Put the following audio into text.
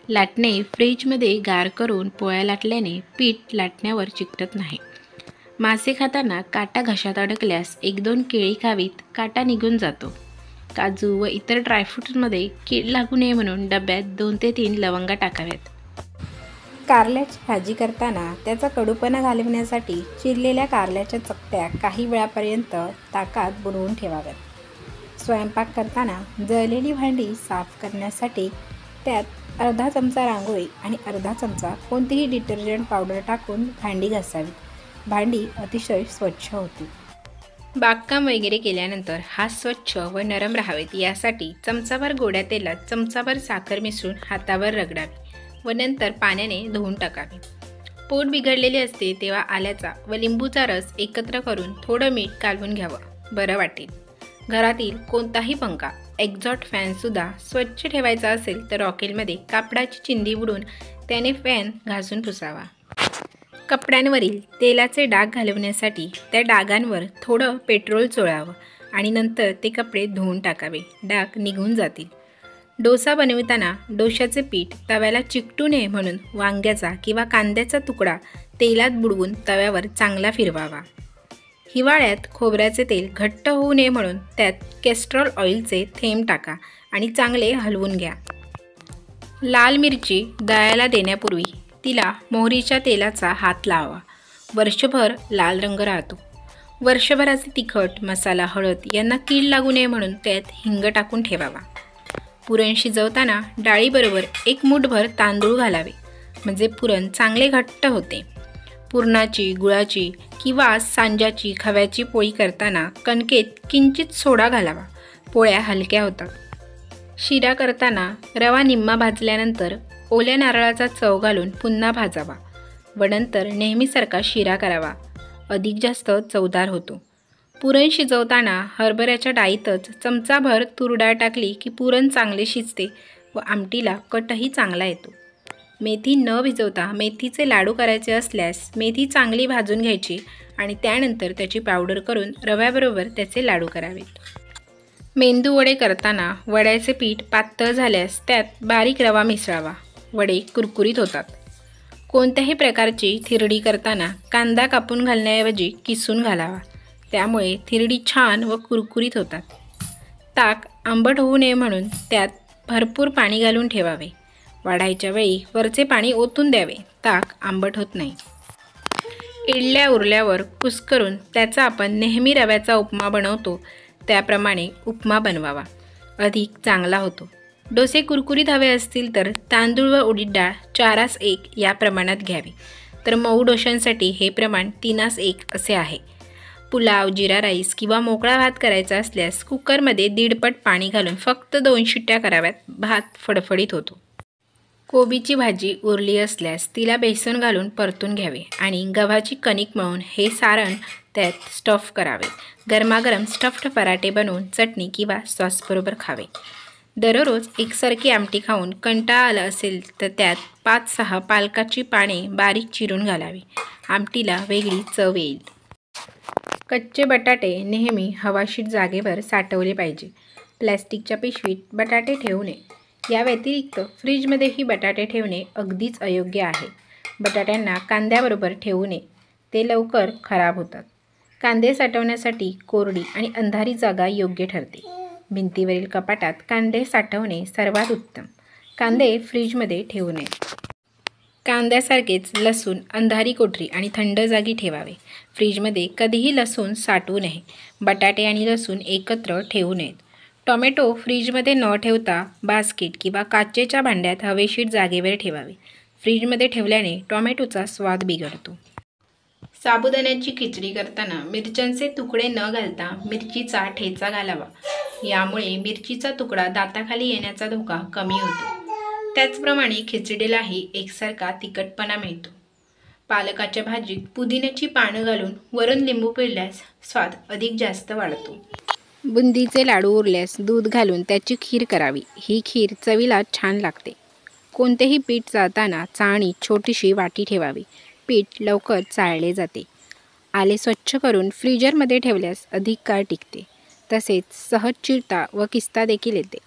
लाटणे फ्रीजमध्ये गार करून पोळ्या लाटल्याने पीठ लाटण्यावर चिकटत नाही. मासे खाताना काटा घशात अडकल्यास 1-2 केळी खावीत, काटा निघून जातो. काजू व इतर ड्रायफ्रूट्समध्ये कीड लागू नये म्हणून डब्यात 2 ते 3 लवंगा टाकाव्यात. कारल्याची भाजी करताना त्याचा कडूपणा घालवण्यासाठी चिरलेल्या कारल्याच्या चकत्या काही वेळापर्यंत ताकात बुडवून ठेवाव्यात. स्वयंपाक करताना जळलेली भांडी साफ करण्यासाठी त्यात अर्धा चमचा रांगोळी आणि अर्धा चमचा कोणतीही डिटर्जंट पावडर टाकून भांडी घासावीत. भांडी अतिशय स्वच्छ होती. बागकाम वगैरे केल्यानंतर हात स्वच्छ व नरम राहावेत यासाठी चमचाभर गोड्या तेलात चमचाभर साखर मिसळून हातावर रगडावी व नंतर पाण्याने धुवून टाकावे. पोट बिघडलेले असते तेव्हा आल्याचा व लिंबूचा रस एकत्र करून थोडं मीठ कालवून घ्यावं, बरं वाटेल. घरातील कोणताही पंखा, एक्झॉस्ट फॅनसुद्धा स्वच्छ ठेवायचा असेल तर रॉकेलमध्ये कापडाची चिंदी बुडून त्याने फॅन घासून पुसावा. कपड्यांवरील तेलाचे डाग घालवण्यासाठी त्या डागांवर थोडं पेट्रोल चोळावं आणि नंतर ते कपडे धुवून टाकावे, डाग निघून जातील. डोसा बनविताना डोशाचे पीठ तव्याला चिकटू नये म्हणून वांग्याचा किंवा कांद्याचा तुकडा तेलात बुडवून तव्यावर चांगला फिरवावा. हिवाळ्यात खोबऱ्याचे तेल घट्ट होऊ नये म्हणून त्यात कॅस्ट्रॉल ऑइलचे थेंब टाका आणि चांगले हलवून घ्या. लाल मिरची दळायला देण्यापूर्वी तिला मोहरीच्या तेलाचा हात लावा. वर्षभर लाल रंग राहतो. वर्षभराचे तिखट, मसाला, हळद यांना कीड लागू नये म्हणून त्यात हिंग टाकून ठेवावा. पुरण शिजवताना डाळीबरोबर 1 मूठभर तांदूळ घालावे, म्हणजे पुरण चांगले घट्ट होते. पुरणाची, गुळाची किंवा सांज्याची, खव्याची पोळी करताना कणकेत किंचित सोडा घालावा, पोळ्या हलक्या होतात. शिरा करताना रवा निम्मा भाजल्यानंतर ओल्या नारळाचा चव घालून पुन्हा भाजावा व नंतर नेहमीसारखा शिरा करावा, अधिक जास्त चवदार होतो. पुरण शिजवताना हरभऱ्याच्या डाळीतच चमचाभर तूर डाळ टाकली की पुरण चांगले शिजते व आमटीला कटही चांगला येतो. मेथी न भिजवता मेथीचे लाडू करायचे असल्यास मेथी चांगली भाजून घ्यायची आणि त्यानंतर त्याची पावडर करून रव्याबरोबर त्याचे लाडू करावेत. मेंदू वडे करताना वड्याचे पीठ पातळ झाल्यास त्यात बारीक रवा मिसळावा, वडे कुरकुरीत होतात. कोणत्याही प्रकारची थिरडी करताना कांदा कापून घालण्याऐवजी किसून घालावा, त्यामुळे थिरडी छान व कुरकुरीत होतात. ताक आंबट होऊ नये म्हणून त्यात भरपूर पाणी घालून ठेवावे. वाढायच्या वेळी वरचे पाणी ओतून द्यावे, ताक आंबट होत नाही. इडल्या उरल्यावर कुस्करून त्याचा आपण नेहमी रव्याचा उपमा बनवतो त्याप्रमाणे उपमा बनवावा, अधिक चांगला होतो. डोसे कुरकुरीत हवे असतील तर तांदूळ व उडीद डाळ 4:1 या प्रमाणात घ्यावे, तर मऊ डोशांसाठी हे प्रमाण 3:1 असे आहे. पुलाव, जिरा राईस किंवा मोकळा भात करायचा असल्यास कुकरमध्ये 1.5 पट पाणी घालून फक्त 2 शिट्ट्या कराव्यात, भात फडफडीत होतो. कोबीची भाजी उरली असल्यास तिला बेसन घालून परतून घ्यावे आणि गव्हाची कणिक मळून हे सारण त्यात स्टफ करावे. गरमागरम स्टफ्ड पराठे बनवून चटणी किंवा सॉसबरोबर खावे. दररोज एकसारखी आमटी खाऊन कंटाळा आला असेल तर त्यात 5-6 पालकाची पाने बारीक चिरून घालावी, आमटीला वेगळी चव येईल. कच्चे बटाटे नेहमी हवाशीर जागेवर साठवले पाहिजे. प्लॅस्टिकच्या पिशवीत बटाटे ठेवू नये. या व्यतिरिक्त फ्रीजमध्येही बटाटे ठेवणे अगदीच अयोग्य आहे. बटाट्यांना कांद्याबरोबर ठेवू नये, ते लवकर खराब होतात. कांदे साठवण्यासाठी कोरडी आणि अंधारी जागा योग्य ठरते. भिंतीवरील कपाटात कांदे साठवणे सर्वात उत्तम. कांदे फ्रीजमध्ये ठेवू नये. कांद्यासारखेच लसूण अंधारी कोठरी आणि थंड जागी ठेवावे. फ्रीजमध्ये कधीही लसूण साठवू नये. बटाटे आणि लसूण एकत्र ठेवू नयेत. टोमॅटो फ्रीजमध्ये न ठेवता बास्केट किंवा काचेच्या भांड्यात हवेशीर जागेवर ठेवावे. फ्रीजमध्ये ठेवल्याने टोमॅटोचा स्वाद बिघडतो. साबुदाण्याची खिचडी करताना मिरच्यांचे तुकडे न घालता मिरचीचा ठेचा घालावा. यामुळे मिरचीचा तुकडा दाताखाली येण्याचा धोका कमी होतो. त्याचप्रमाणे खिचडीलाही एकसारखा तिखटपणा मिळतो. पालकाच्या भाजीत पुदिन्याची पानं घालून वरून लिंबू पिळल्यास स्वाद अधिक जास्त वाढतो. बुंदीचे लाडू उरल्यास दूध घालून त्याची खीर करावी. ही खीर चवीला छान लागते. कोणतेही पीठ चाळताना चाळणीत छोटीशी वाटी ठेवावी. पीठ लवकर चाळले जाते. आले स्वच्छ करून फ्रीजरमध्ये ठेवल्यास अधिक काळ टिकते. तसेच सहज चिरता व किसता देखील येते.